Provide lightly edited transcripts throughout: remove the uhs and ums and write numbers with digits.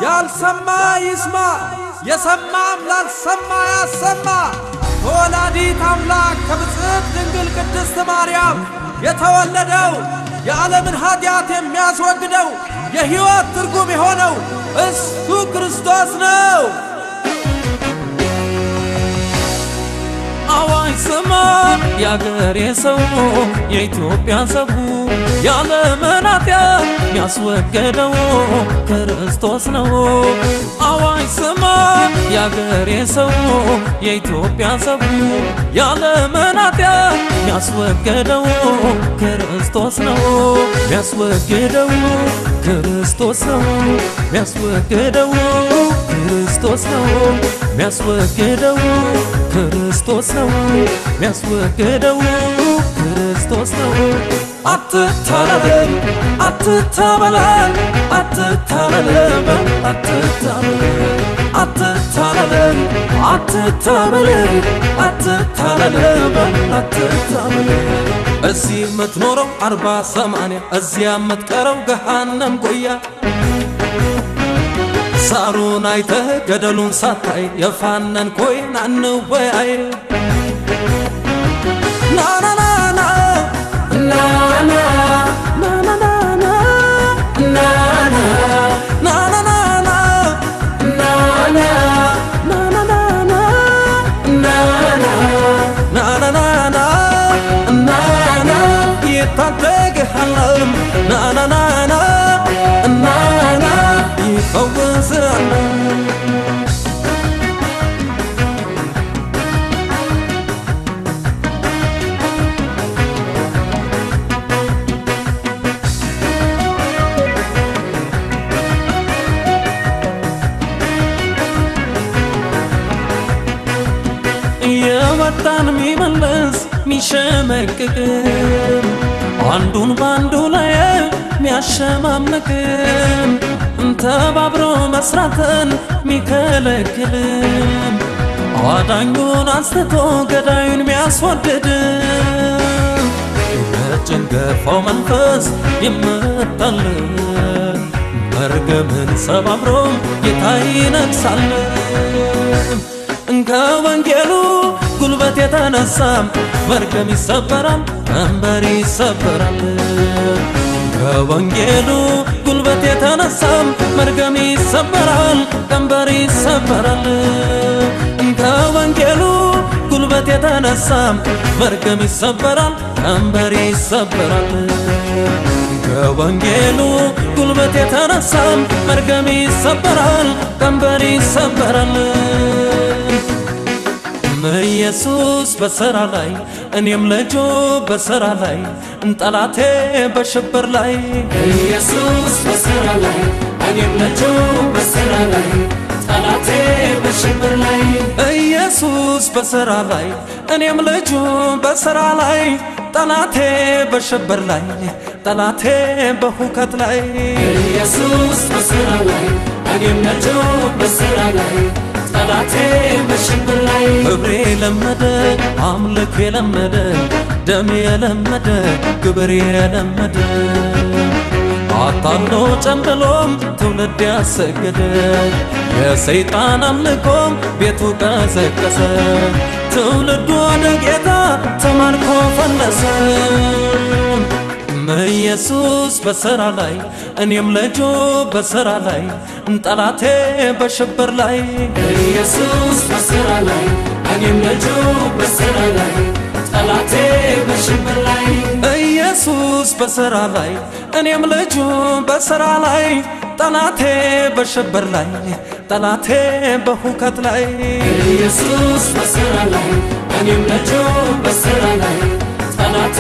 ያልሰማ ይስማ የሰማም ላልሰማ ያሰማ ከወላዲተ አምላክ ከብጽዕት ድንግል ቅድስት ማርያም የተወለደው የዓለምን ኃጢአት የሚያስወግደው የሕይወት ትርጉም የሆነው እሱ ክርስቶስ ነው። አዋጅ ስማ ያገሬ ሰው የኢትዮጵያ ሰው ያለምን ኃጢአት የሚያስወግደው ክርስቶስ ነው። አዋጅ ስማ ያገሬ ሰው የኢትዮጵያ ሰው ያለምን ኃጢአት የሚያስወግደው ክርስቶስ ነው። የሚያስወግደው ክርስቶስ ነው። የሚያስወግደው ክርስቶስ ነው። የሚያስወግደው ክርስቶስ ነው። የሚያስወግደው ክርስቶስ ነው። አትታለል አትታበላል አትታለል አትታበላል አትታለል አትታበላል አትታለል አትታበላል እዚህ የምትኖረው 40-80 እዚያ የምትቀረው ገሃነም ጎያ ሳሩን አይተህ ገደሉን ሳታይ የፋነን ኮይን አንወያይ ናናናና ናና ናናናና ናና ናናናና ናና ናናናና ናናናና ናና ይታደግሃለም ናናናና ናና ይፈውስሃል የመጣን ሚመለስ ሚሸመቅቅም አንዱን ባንዱ ላይ ሚያሸማምቅም ተባብሮ መስራትን ሚከለክልም አዳኙን አንስቶ ገዳዩን ሚያስወድድም የጭንገፋው መንፈስ ይመታል መርገምን ሰባብሮ ጌታ ይነግሣል ከወንጌሉ ጉልበት የተነሳ መርገም ይሰበራል ቀንበር ይሰበራል ከወንጌሉ ጉልበት የተነሳ መርገም ይሰበራል ቀንበር ይሰበራል ከወንጌሉ ጉልበት የተነሳ መርገም ይሰበራል ቀንበር ይሰበራል ከወንጌሉ ጉልበት የተነሳ መርገም ይሰበራል ቀንበር ይሰበራል ኢየሱስ በሥራ ላይ እኔም ልጁ በሥራ ላይ ጠላቴ በሽብር ላይ ኢየሱስ በሥራ ላይ እኔም ልጁ በሥራ ላይ ጠላቴ በሽብር ላይ ኢየሱስ በሥራ ላይ እኔም ልጁ በሥራ ላይ ጠላቴ በሽብር ላይ ጠላቴ በሁከት ላይ ኢየሱስ በሥራ ላይ እኔም ልጁ በሥራ ላይ ጠላቴ በሽብር ላይ ክብሬ የለመደ አምልክ የለመደ ደም የለመደ ግብር የለመደ አታሎ ጨምብሎም ትውልድ ያሰገደ የሰይጣን አምልኮም ቤቱ ቀሰቀሰ ትውልዱ ወደ ጌታ ተማርኮ ፈለሰ ኢየሱስ በሥራ ላይ እኔም ልጁ በሥራ ላይ ጠላቴ በሽብር ላይ ኢየሱስ በሥራ ላይ እኔም ልጁ በሥራ ላይ ጠላቴ በሽብር ላይ ኢየሱስ በሥራ ላይ እኔም ልጁ በሥራ ላይ ጠላቴ በሽብር ላይ ጠላቴ በሁከት ላይ ኢየሱስ በሥራ ላይ እኔም ልጁ በሥራ ላይ ጠላቴ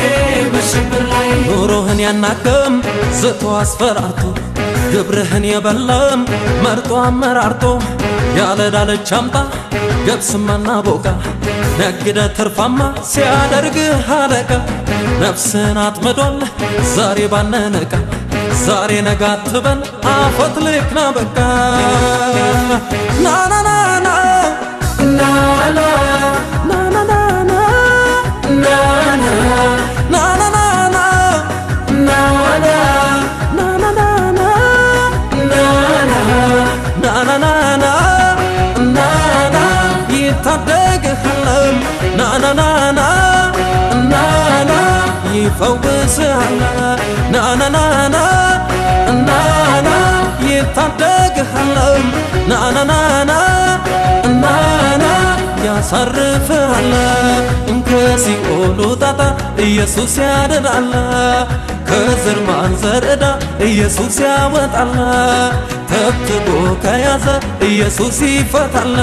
በሽብር ላይ ኑሮህን ያናቅም ዝቶ አስፈራርቶ ግብርህን የበለም መርጦ አመራርጦ ያለ ዳለች አምጣ ገብስማና ቦቃ ነግደ ትርፋማ ሲያደርግህ አለቃ ነፍስን አጥምዷል ዛሬ ባነነቃ ዛሬ ነገ አትበል አፈት ልክና በቃ ናናናና ናና ናናናና ናና ናናናና ናና ናናናና ናና ይፈውስሃል ናናናና ናና ይታደግሃል ናናናና ናና ያሳርፍሃል ከሲኦሉ ጣጣ ኢየሱስ ያድናል ከዘር ማንዘር ዕዳ ኢየሱስ ያወጣል ተብትቦ ከያዘ ኢየሱስ ይፈታል